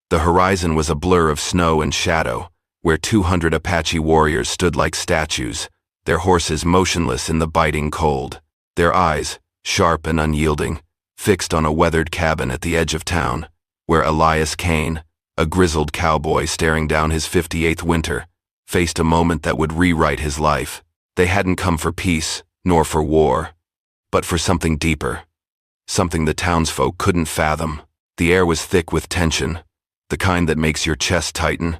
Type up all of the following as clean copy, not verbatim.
The horizon was a blur of snow and shadow, where 200 Apache warriors stood like statues, their horses motionless in the biting cold, their eyes, sharp and unyielding, fixed on a weathered cabin at the edge of town, where Elias Kane, a grizzled cowboy staring down his 58th winter, faced a moment that would rewrite his life. They hadn't come for peace, nor for war, but for something deeper, something the townsfolk couldn't fathom. The air was thick with tension, the kind that makes your chest tighten,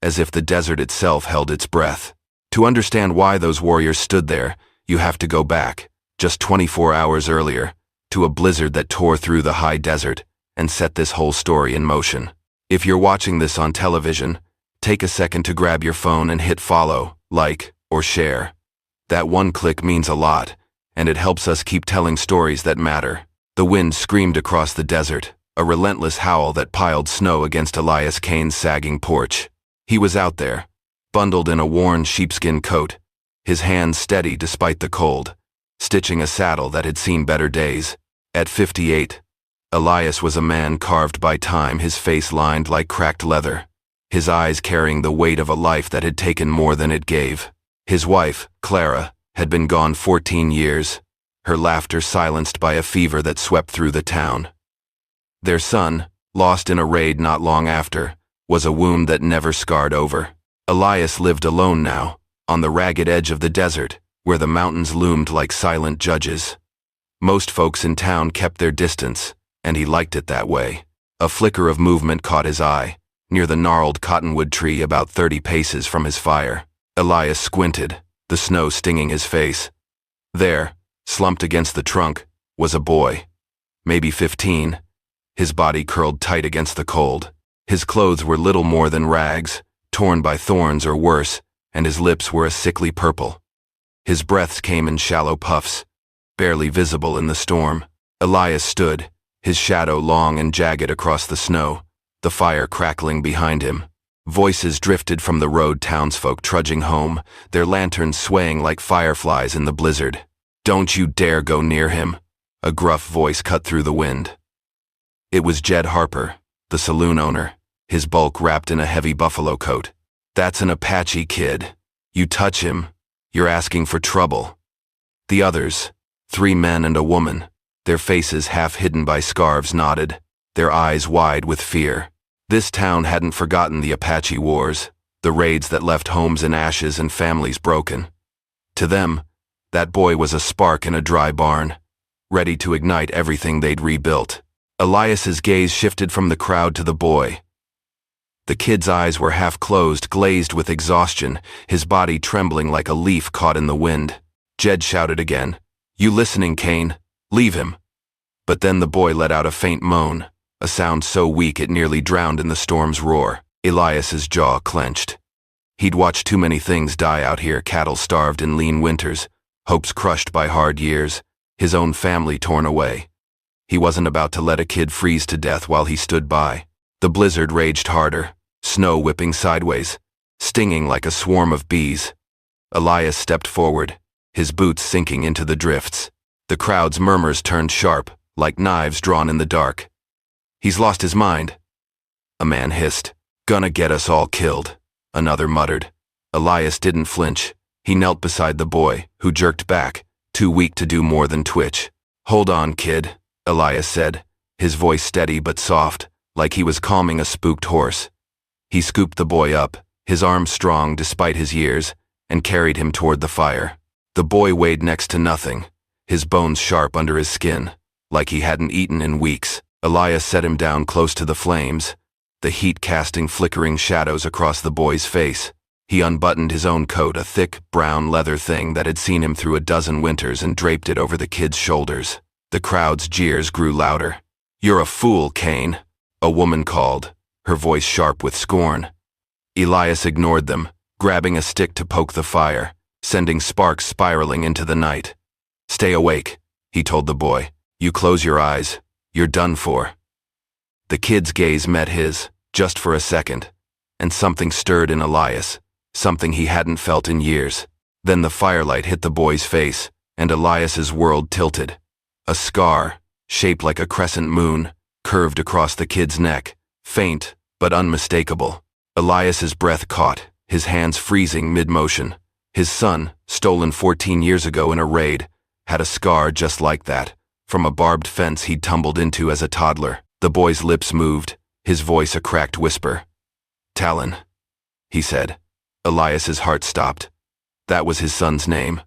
as if the desert itself held its breath. To understand why those warriors stood there, you have to go back, just 24 hours earlier, to a blizzard that tore through the high desert and set this whole story in motion. If you're watching this on television, take a second to grab your phone and hit follow, like, or share. That one click means a lot, and it helps us keep telling stories that matter. The wind screamed across the desert, a relentless howl that piled snow against Elias Kane's sagging porch. He was out there, bundled in a worn sheepskin coat, his hands steady despite the cold, stitching a saddle that had seen better days. At 58, Elias was a man carved by time, his face lined like cracked leather, his eyes carrying the weight of a life that had taken more than it gave. His wife, Clara, had been gone 14 years, her laughter silenced by a fever that swept through the town. Their son, lost in a raid not long after, was a wound that never scarred over. Elias lived alone now, on the ragged edge of the desert, where the mountains loomed like silent judges. Most folks in town kept their distance, and he liked it that way. A flicker of movement caught his eye, near the gnarled cottonwood tree about 30 paces from his fire. Elias squinted, the snow stinging his face. There, slumped against the trunk, was a boy, maybe 15, his body curled tight against the cold. His clothes were little more than rags, torn by thorns or worse, and his lips were a sickly purple. His breaths came in shallow puffs, barely visible in the storm. Elias stood, his shadow long and jagged across the snow, the fire crackling behind him. Voices drifted from the road, townsfolk trudging home, their lanterns swaying like fireflies in the blizzard. "Don't you dare go near him," a gruff voice cut through the wind. It was Jed Harper, the saloon owner, his bulk wrapped in a heavy buffalo coat. "That's an Apache kid. You touch him, you're asking for trouble." The others, 3 men and a woman, their faces half hidden by scarves, nodded, their eyes wide with fear. This town hadn't forgotten the Apache wars, the raids that left homes in ashes and families broken. To them, that boy was a spark in a dry barn, ready to ignite everything they'd rebuilt. Elias's gaze shifted from the crowd to the boy. The kid's eyes were half closed, glazed with exhaustion, his body trembling like a leaf caught in the wind. Jed shouted again, "You listening, Kane? Leave him." But then the boy let out a faint moan, a sound so weak it nearly drowned in the storm's roar. Elias's jaw clenched. He'd watched too many things die out here, cattle starved in lean winters, hopes crushed by hard years, his own family torn away. He wasn't about to let a kid freeze to death while he stood by. The blizzard raged harder, snow whipping sideways, stinging like a swarm of bees. Elias stepped forward, his boots sinking into the drifts. The crowd's murmurs turned sharp, like knives drawn in the dark. "He's lost his mind," a man hissed. "Gonna get us all killed," another muttered. Elias didn't flinch. He knelt beside the boy, who jerked back, too weak to do more than twitch. "Hold on, kid," Elias said, his voice steady but soft, like he was calming a spooked horse. He scooped the boy up, his arms strong despite his years, and carried him toward the fire. The boy weighed next to nothing, his bones sharp under his skin, like he hadn't eaten in weeks. Elias set him down close to the flames, the heat casting flickering shadows across the boy's face. He unbuttoned his own coat, a thick, brown leather thing that had seen him through a dozen winters, and draped it over the kid's shoulders. The crowd's jeers grew louder. "You're a fool, Kane," a woman called, her voice sharp with scorn. Elias ignored them, grabbing a stick to poke the fire, sending sparks spiraling into the night. "Stay awake," he told the boy. "You close your eyes, you're done for." The kid's gaze met his, just for a second, and something stirred in Elias, something he hadn't felt in years. Then the firelight hit the boy's face, and Elias's world tilted. A scar, shaped like a crescent moon, curved across the kid's neck, faint, but unmistakable. Elias's breath caught, his hands freezing mid-motion. His son, stolen 14 years ago in a raid, had a scar just like that, from a barbed fence he'd tumbled into as a toddler. The boy's lips moved, his voice a cracked whisper. "Talon," he said. Elias's heart stopped. That was his son's name,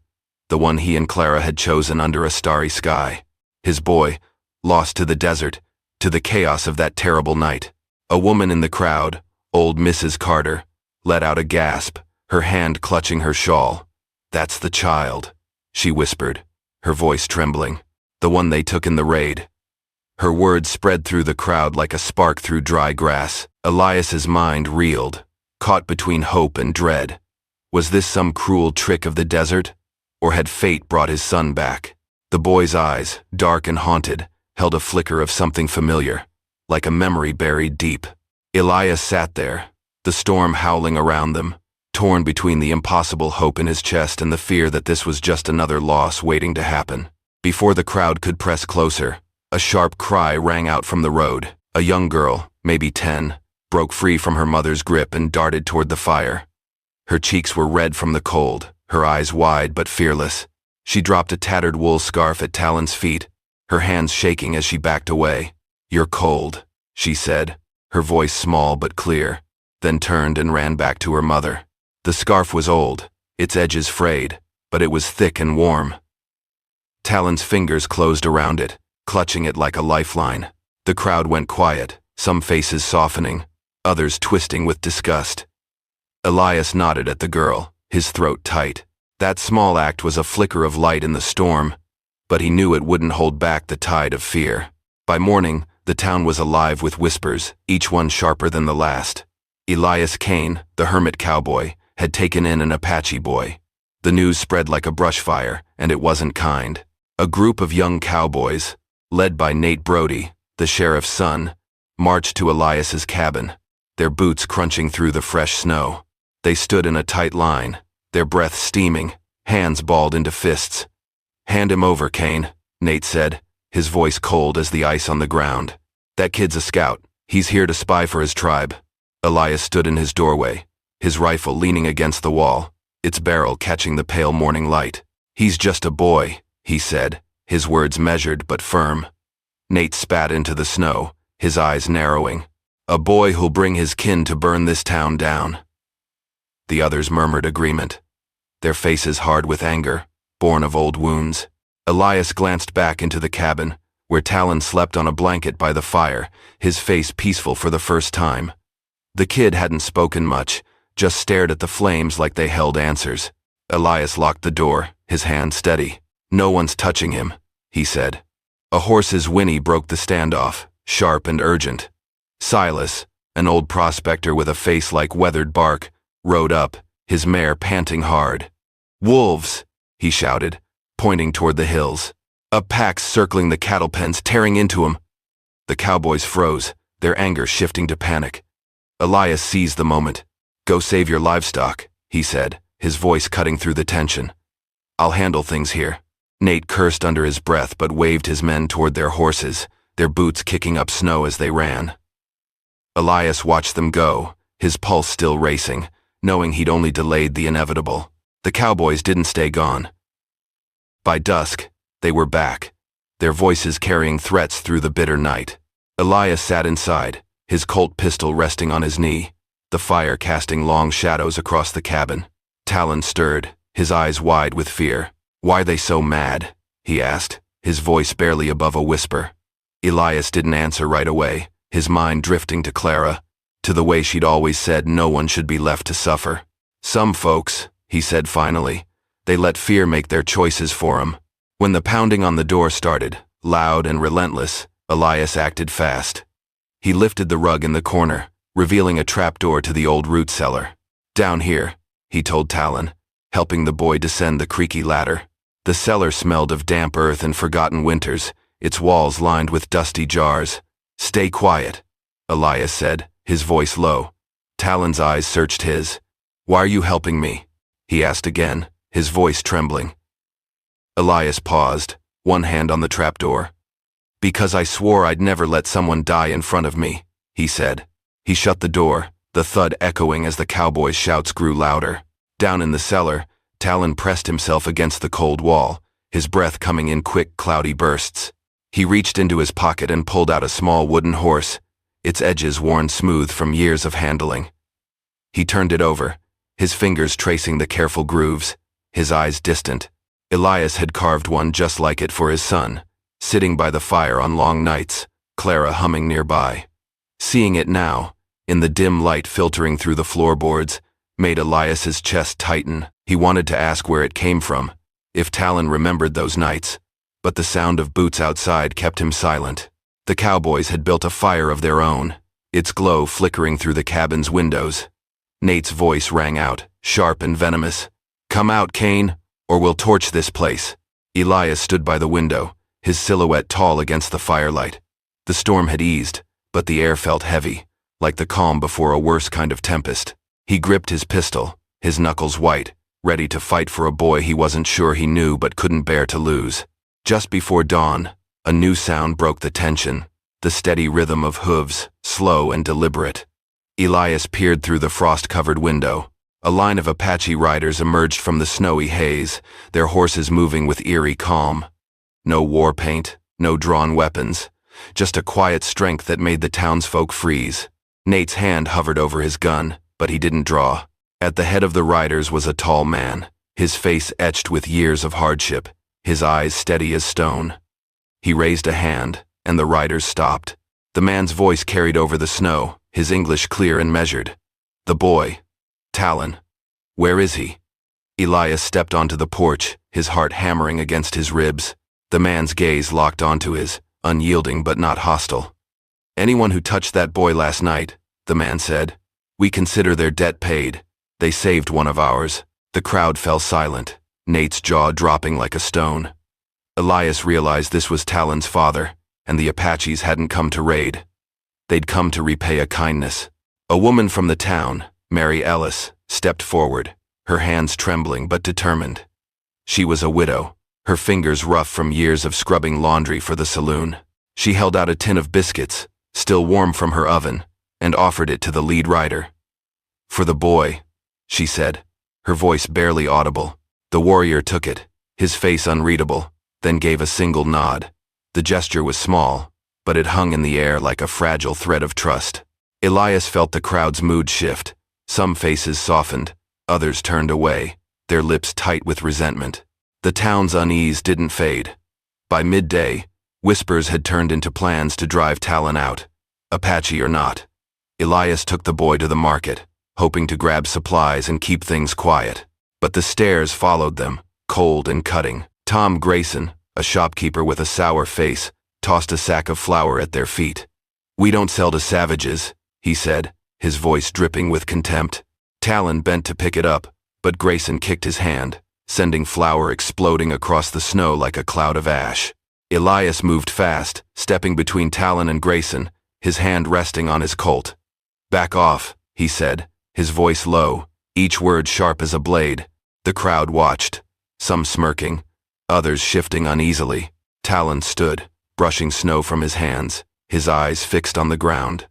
the one he and Clara had chosen under a starry sky. His boy, lost to the desert, to the chaos of that terrible night. A woman in the crowd, old Mrs. Carter, let out a gasp, her hand clutching her shawl. "That's the child," she whispered, her voice trembling. "The one they took in the raid." Her words spread through the crowd like a spark through dry grass. Elias's mind reeled, caught between hope and dread. Was this some cruel trick of the desert? Or had fate brought his son back? The boy's eyes, dark and haunted, held a flicker of something familiar, like a memory buried deep. Elias sat there, the storm howling around them, torn between the impossible hope in his chest and the fear that this was just another loss waiting to happen. Before the crowd could press closer, a sharp cry rang out from the road. A young girl, maybe 10, broke free from her mother's grip and darted toward the fire. Her cheeks were red from the cold, her eyes wide but fearless. She dropped a tattered wool scarf at Talon's feet, her hands shaking as she backed away. "You're cold," she said, her voice small but clear, then turned and ran back to her mother. The scarf was old, its edges frayed, but it was thick and warm. Talon's fingers closed around it, clutching it like a lifeline. The crowd went quiet, some faces softening, others twisting with disgust. Elias nodded at the girl, his throat tight. That small act was a flicker of light in the storm, but he knew it wouldn't hold back the tide of fear. By morning, the town was alive with whispers, each one sharper than the last. Elias Kane, the hermit cowboy, had taken in an Apache boy. The news spread like a brush fire, and it wasn't kind. A group of young cowboys, led by Nate Brody, the sheriff's son, marched to Elias's cabin, their boots crunching through the fresh snow. They stood in a tight line, their breath steaming, hands balled into fists. "Hand him over, Kane," Nate said, his voice cold as the ice on the ground. "That kid's a scout. He's here to spy for his tribe." Elias stood in his doorway, his rifle leaning against the wall, its barrel catching the pale morning light. "He's just a boy," he said, his words measured but firm. Nate spat into the snow, his eyes narrowing. "A boy who'll bring his kin to burn this town down." The others murmured agreement, their faces hard with anger, born of old wounds. Elias glanced back into the cabin, where Talon slept on a blanket by the fire, his face peaceful for the first time. The kid hadn't spoken much, just stared at the flames like they held answers. Elias locked the door, his hand steady. "No one's touching him," he said. A horse's whinny broke the standoff, sharp and urgent. Silas, an old prospector with a face like weathered bark, rode up, his mare panting hard. "Wolves!" he shouted, pointing toward the hills. "A pack's circling the cattle pens, tearing into 'em." The cowboys froze, their anger shifting to panic. Elias seized the moment. "Go save your livestock," he said, his voice cutting through the tension. "I'll handle things here." Nate cursed under his breath but waved his men toward their horses, their boots kicking up snow as they ran. Elias watched them go, his pulse still racing, knowing he'd only delayed the inevitable. The cowboys didn't stay gone. By dusk, they were back, their voices carrying threats through the bitter night. Elias sat inside, his Colt pistol resting on his knee, the fire casting long shadows across the cabin. Talon stirred, his eyes wide with fear. "Why they so mad?" he asked, his voice barely above a whisper. Elias didn't answer right away, his mind drifting to Clara, to the way she'd always said no one should be left to suffer. "Some folks," he said finally, "they let fear make their choices for 'em." When the pounding on the door started, loud and relentless, Elias acted fast. He lifted the rug in the corner, revealing a trapdoor to the old root cellar. "Down here," he told Talon, helping the boy descend the creaky ladder. The cellar smelled of damp earth and forgotten winters, its walls lined with dusty jars. "Stay quiet," Elias said, his voice low. Talon's eyes searched his. "Why are you helping me?" he asked again, his voice trembling. Elias paused, one hand on the trapdoor. "Because I swore I'd never let someone die in front of me," he said. He shut the door, the thud echoing as the cowboy's shouts grew louder. Down in the cellar, Talon pressed himself against the cold wall, his breath coming in quick, cloudy bursts. He reached into his pocket and pulled out a small wooden horse, its edges worn smooth from years of handling. He turned it over, his fingers tracing the careful grooves, his eyes distant. Elias had carved one just like it for his son, sitting by the fire on long nights, Clara humming nearby. Seeing it now, in the dim light filtering through the floorboards, made Elias's chest tighten. He wanted to ask where it came from, if Talon remembered those nights, but the sound of boots outside kept him silent. The cowboys had built a fire of their own, its glow flickering through the cabin's windows. Nate's voice rang out, sharp and venomous. "Come out, Kane, or we'll torch this place." Elias stood by the window, his silhouette tall against the firelight. The storm had eased, but the air felt heavy, like the calm before a worse kind of tempest. He gripped his pistol, his knuckles white, ready to fight for a boy he wasn't sure he knew but couldn't bear to lose. Just before dawn, a new sound broke the tension, the steady rhythm of hooves, slow and deliberate. Elias peered through the frost-covered window. A line of Apache riders emerged from the snowy haze, their horses moving with eerie calm. No war paint, no drawn weapons, just a quiet strength that made the townsfolk freeze. Nate's hand hovered over his gun, but he didn't draw. At the head of the riders was a tall man, his face etched with years of hardship, his eyes steady as stone. He raised a hand, and the riders stopped. The man's voice carried over the snow, his English clear and measured. "The boy. Talon. Where is he?" Elias stepped onto the porch, his heart hammering against his ribs. The man's gaze locked onto his, unyielding but not hostile. "Anyone who touched that boy last night," the man said, "we consider their debt paid. They saved one of ours." The crowd fell silent, Nate's jaw dropping like a stone. Elias realized this was Talon's father, and the Apaches hadn't come to raid. They'd come to repay a kindness. A woman from the town, Mary Ellis, stepped forward, her hands trembling but determined. She was a widow, her fingers rough from years of scrubbing laundry for the saloon. She held out a tin of biscuits, still warm from her oven, and offered it to the lead rider. "For the boy," she said, her voice barely audible. The warrior took it, his face unreadable, then gave a single nod. The gesture was small, but it hung in the air like a fragile thread of trust. Elias felt the crowd's mood shift. Some faces softened, others turned away, their lips tight with resentment. The town's unease didn't fade. By midday, whispers had turned into plans to drive Talon out, Apache or not. Elias took the boy to the market, hoping to grab supplies and keep things quiet. But the stares followed them, cold and cutting. Tom Grayson, a shopkeeper with a sour face, tossed a sack of flour at their feet. "We don't sell to savages," he said, his voice dripping with contempt. Talon bent to pick it up, but Grayson kicked his hand, sending flour exploding across the snow like a cloud of ash. Elias moved fast, stepping between Talon and Grayson, his hand resting on his Colt. "Back off," he said, his voice low, each word sharp as a blade. The crowd watched, some smirking, others shifting uneasily. Talon stood, brushing snow from his hands, his eyes fixed on the ground.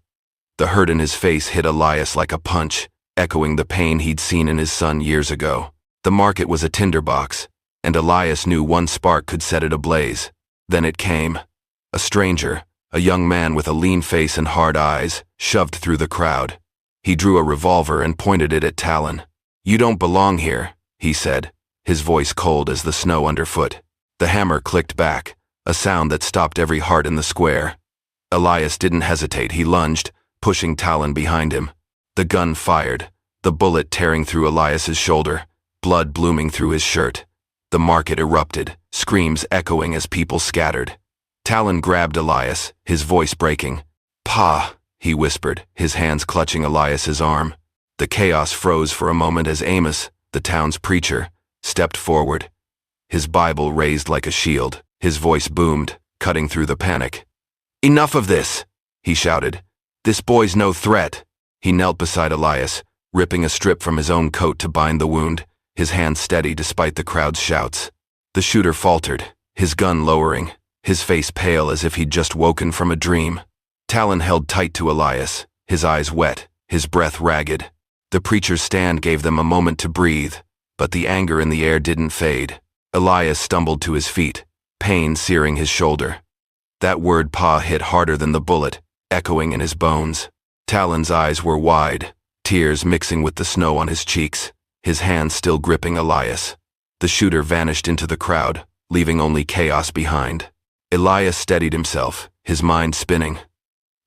The hurt in his face hit Elias like a punch, echoing the pain he'd seen in his son years ago. The market was a tinderbox, and Elias knew one spark could set it ablaze. Then it came. A stranger, a young man with a lean face and hard eyes, shoved through the crowd. He drew a revolver and pointed it at Talon. "You don't belong here," he said, his voice cold as the snow underfoot. The hammer clicked back, a sound that stopped every heart in the square. Elias didn't hesitate. He lunged, pushing Talon behind him. The gun fired, the bullet tearing through Elias's shoulder, blood blooming through his shirt. The market erupted, screams echoing as people scattered. Talon grabbed Elias, his voice breaking. "Pa," he whispered, his hands clutching Elias's arm. The chaos froze for a moment as Amos, the town's preacher, stepped forward, his Bible raised like a shield. His voice boomed, cutting through the panic. "Enough of this," he shouted. "This boy's no threat." He knelt beside Elias, ripping a strip from his own coat to bind the wound, his hand steady despite the crowd's shouts. The shooter faltered, his gun lowering, his face pale as if he'd just woken from a dream. Talon held tight to Elias, his eyes wet, his breath ragged. The preacher's stand gave them a moment to breathe, but the anger in the air didn't fade. Elias stumbled to his feet, pain searing his shoulder. That word "pa" hit harder than the bullet, echoing in his bones. Talon's eyes were wide, tears mixing with the snow on his cheeks, his hand still gripping Elias. The shooter vanished into the crowd, leaving only chaos behind. Elias steadied himself, his mind spinning.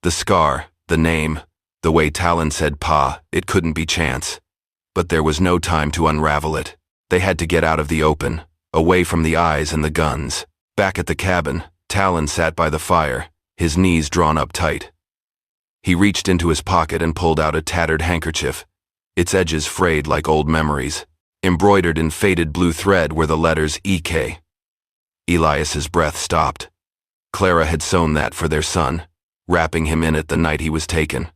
The scar, the name, the way Talon said "pa," it couldn't be chance. But there was no time to unravel it. They had to get out of the open, away from the eyes and the guns. Back at the cabin, Talon sat by the fire, his knees drawn up tight. He reached into his pocket and pulled out a tattered handkerchief, its edges frayed like old memories. Embroidered in faded blue thread were the letters EK. Elias's breath stopped. Clara had sewn that for their son, wrapping him in it the night he was taken.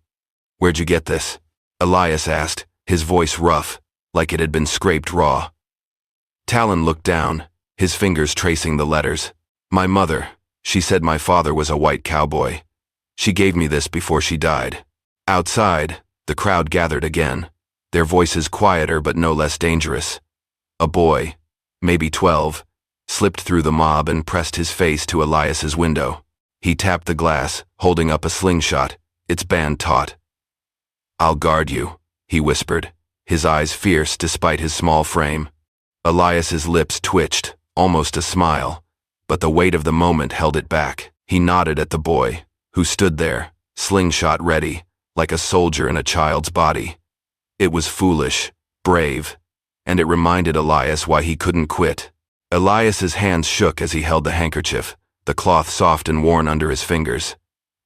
"Where'd you get this?" Elias asked, his voice rough, like it had been scraped raw. Talon looked down, his fingers tracing the letters. "My mother, she said my father was a white cowboy. She gave me this before she died." Outside, the crowd gathered again, their voices quieter but no less dangerous. A boy, maybe 12, slipped through the mob and pressed his face to Elias's window. He tapped the glass, holding up a slingshot, its band taut. "I'll guard you," he whispered, his eyes fierce despite his small frame. Elias's lips twitched, almost a smile, but the weight of the moment held it back. He nodded at the boy, who stood there, slingshot ready, like a soldier in a child's body. It was foolish, brave, and it reminded Elias why he couldn't quit. Elias's hands shook as he held the handkerchief, the cloth soft and worn under his fingers.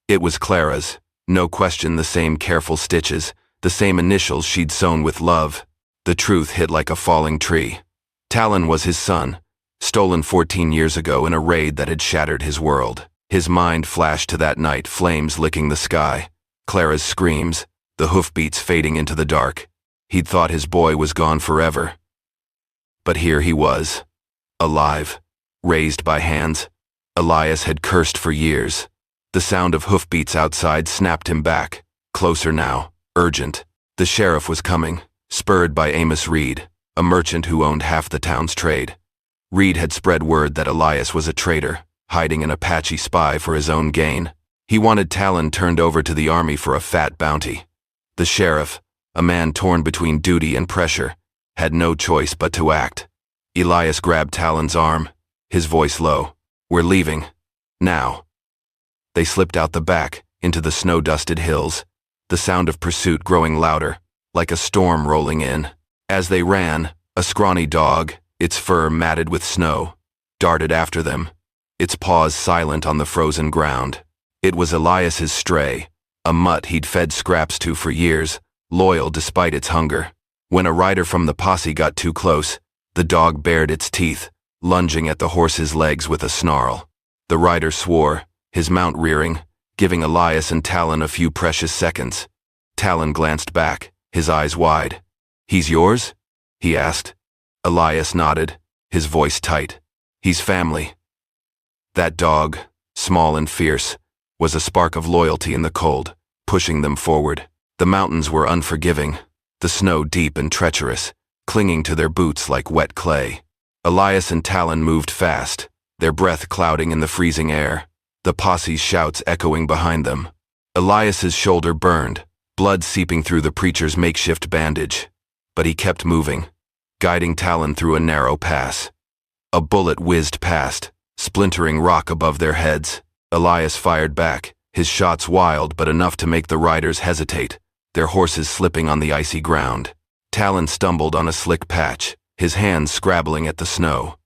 It was Clara's, no question, the same careful stitches, the same initials she'd sewn with love. The truth hit like a falling tree. Talon was his son, stolen 14 years ago in a raid that had shattered his world. His mind flashed to that night, flames licking the sky, Clara's screams, the hoofbeats fading into the dark. He'd thought his boy was gone forever. But here he was, alive, raised by hands Elias had cursed for years. The sound of hoofbeats outside snapped him back, closer now, urgent. The sheriff was coming, spurred by Amos Reed, a merchant who owned half the town's trade. Reed had spread word that Elias was a traitor, hiding an Apache spy for his own gain. He wanted Talon turned over to the army for a fat bounty. The sheriff, a man torn between duty and pressure, had no choice but to act. Elias grabbed Talon's arm, his voice low. "We're leaving. Now." They slipped out the back, into the snow-dusted hills, the sound of pursuit growing louder, like a storm rolling in. As they ran, a scrawny dog, its fur matted with snow, darted after them, its paws silent on the frozen ground. It was Elias's stray, a mutt he'd fed scraps to for years, loyal despite its hunger. When a rider from the posse got too close, the dog bared its teeth, lunging at the horse's legs with a snarl. The rider swore, his mount rearing, giving Elias and Talon a few precious seconds. Talon glanced back, his eyes wide. "He's yours?" he asked. Elias nodded, his voice tight. "He's family." That dog, small and fierce, was a spark of loyalty in the cold, pushing them forward. The mountains were unforgiving, the snow deep and treacherous, clinging to their boots like wet clay. Elias and Talon moved fast, their breath clouding in the freezing air, the posse's shouts echoing behind them. Elias's shoulder burned, blood seeping through the preacher's makeshift bandage. But he kept moving, guiding Talon through a narrow pass. A bullet whizzed past, splintering rock above their heads. Elias fired back, his shots wild but enough to make the riders hesitate, their horses slipping on the icy ground. Talon stumbled on a slick patch, his hands scrabbling at the snow.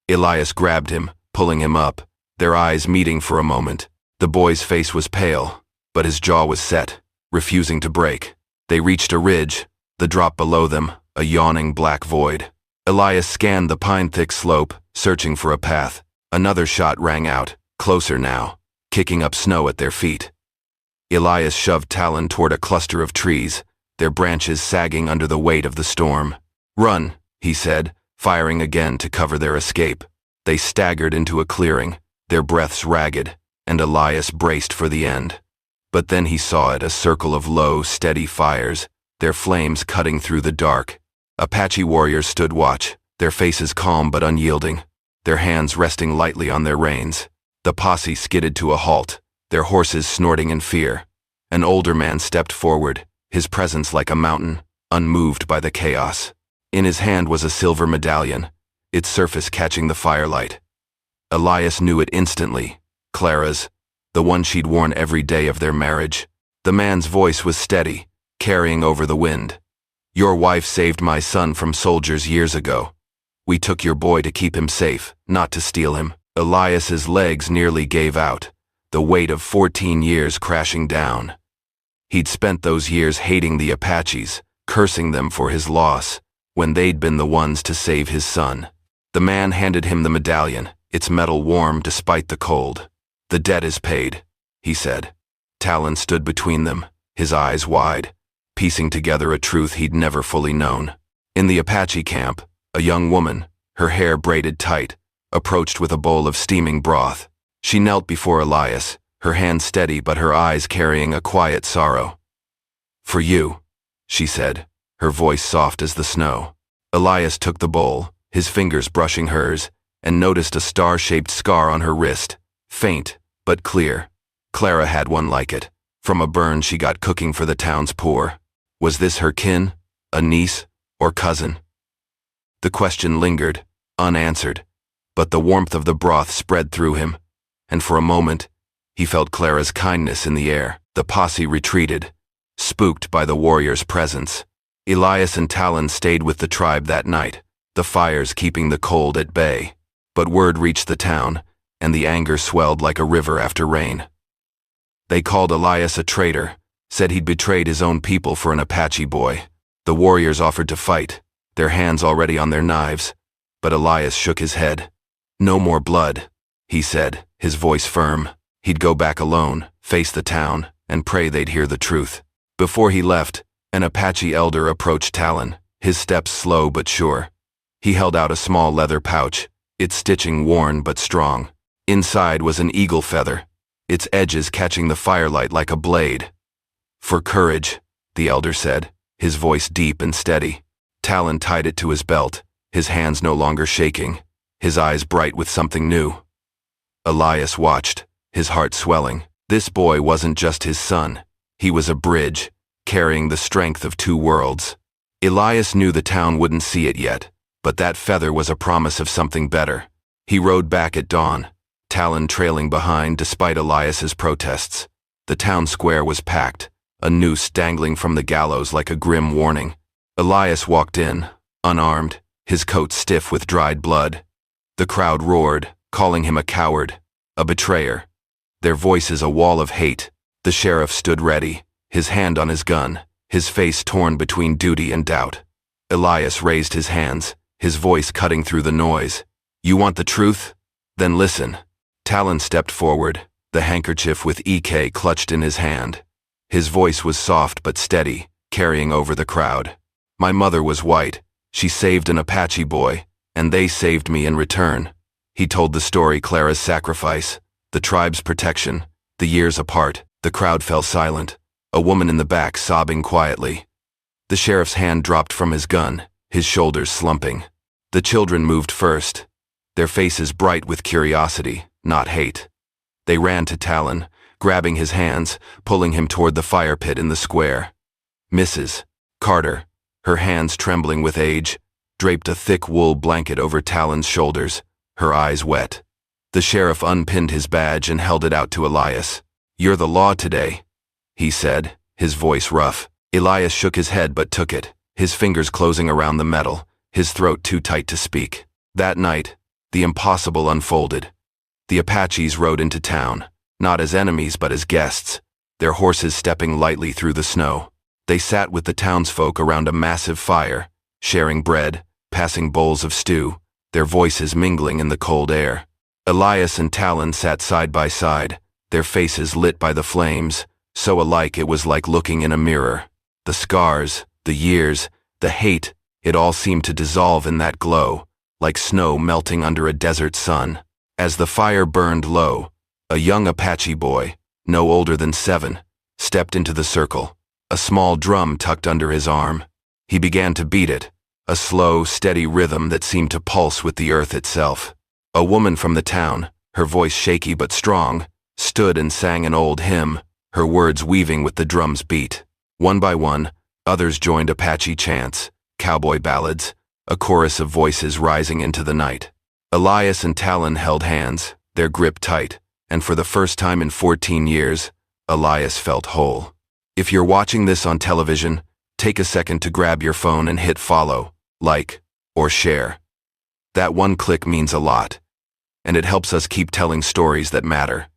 Elias grabbed him, pulling him up, their eyes meeting for a moment. The boy's face was pale, but his jaw was set, refusing to break. They reached a ridge, the drop below them, a yawning black void. Elias scanned the pine-thick slope, searching for a path. Another shot rang out, closer now, kicking up snow at their feet. Elias shoved Talon toward a cluster of trees, their branches sagging under the weight of the storm. "Run," he said, firing again to cover their escape. They staggered into a clearing, their breaths ragged, and Elias braced for the end. But then he saw it, a circle of low, steady fires, their flames cutting through the dark. Apache warriors stood watch, their faces calm but unyielding, their hands resting lightly on their reins. The posse skidded to a halt, their horses snorting in fear. An older man stepped forward, his presence like a mountain, unmoved by the chaos. In his hand was a silver medallion, its surface catching the firelight. Elias knew it instantly, Clara's, the one she'd worn every day of their marriage. The man's voice was steady, carrying over the wind. "Your wife saved my son from soldiers years ago. We took your boy to keep him safe, not to steal him." Elias's legs nearly gave out, the weight of 14 years crashing down. He'd spent those years hating the Apaches, cursing them for his loss, when they'd been the ones to save his son. The man handed him the medallion, its metal warm despite the cold. "The debt is paid," he said. Talon stood between them, his eyes wide, piecing together a truth he'd never fully known. In the Apache camp, a young woman, her hair braided tight, approached with a bowl of steaming broth. She knelt before Elias, her hand steady but her eyes carrying a quiet sorrow. "For you," she said, her voice soft as the snow. Elias took the bowl, his fingers brushing hers, and noticed a star-shaped scar on her wrist, faint but clear. Clara had one like it, from a burn she got cooking for the town's poor. Was this her kin, a niece, or cousin? The question lingered, unanswered, but the warmth of the broth spread through him, and for a moment, he felt Clara's kindness in the air. The posse retreated, spooked by the warrior's presence. Elias and Talon stayed with the tribe that night, the fires keeping the cold at bay. But word reached the town, and the anger swelled like a river after rain. They called Elias a traitor, said he'd betrayed his own people for an Apache boy. The warriors offered to fight, their hands already on their knives, but Elias shook his head. "No more blood," he said, his voice firm. He'd go back alone, face the town, and pray they'd hear the truth. Before he left, an Apache elder approached Talon, his steps slow but sure. He held out a small leather pouch, its stitching worn but strong. Inside was an eagle feather, its edges catching the firelight like a blade. "For courage," the elder said, his voice deep and steady. Talon tied it to his belt, his hands no longer shaking, his eyes bright with something new. Elias watched, his heart swelling. This boy wasn't just his son, he was a bridge, carrying the strength of two worlds. Elias knew the town wouldn't see it yet, but that feather was a promise of something better. He rode back at dawn, Talon trailing behind despite Elias's protests. The town square was packed, a noose dangling from the gallows like a grim warning. Elias walked in, unarmed, his coat stiff with dried blood. The crowd roared, calling him a coward, a betrayer, their voices a wall of hate. The sheriff stood ready, his hand on his gun, his face torn between duty and doubt. Elias raised his hands, his voice cutting through the noise. "You want the truth? Then listen." Talon stepped forward, the handkerchief with EK clutched in his hand. His voice was soft but steady, carrying over the crowd. "My mother was white. She saved an Apache boy, and they saved me in return." He told the story: Clara's sacrifice, the tribe's protection, the years apart. The crowd fell silent, a woman in the back sobbing quietly. The sheriff's hand dropped from his gun, his shoulders slumping. The children moved first, their faces bright with curiosity, not hate. They ran to Talon, grabbing his hands, pulling him toward the fire pit in the square. Mrs. Carter, her hands trembling with age, draped a thick wool blanket over Talon's shoulders, her eyes wet. The sheriff unpinned his badge and held it out to Elias. "You're the law today," he said, his voice rough. Elias shook his head but took it, his fingers closing around the metal, his throat too tight to speak. That night, the impossible unfolded. The Apaches rode into town, not as enemies but as guests, their horses stepping lightly through the snow. They sat with the townsfolk around a massive fire, sharing bread, passing bowls of stew, their voices mingling in the cold air. Elias and Talon sat side by side, their faces lit by the flames, so alike it was like looking in a mirror. The scars, the years, the hate, it all seemed to dissolve in that glow, like snow melting under a desert sun. As the fire burned low, a young Apache boy, no older than 7, stepped into the circle, a small drum tucked under his arm. He began to beat it, a slow, steady rhythm that seemed to pulse with the earth itself. A woman from the town, her voice shaky but strong, stood and sang an old hymn, her words weaving with the drum's beat. One by one, others joined Apache chants, cowboy ballads, a chorus of voices rising into the night. Elias and Talon held hands, their grip tight, and for the first time in 14 years, Elias felt whole. If you're watching this on television, take a second to grab your phone and hit follow, like, or share. That one click means a lot, and it helps us keep telling stories that matter.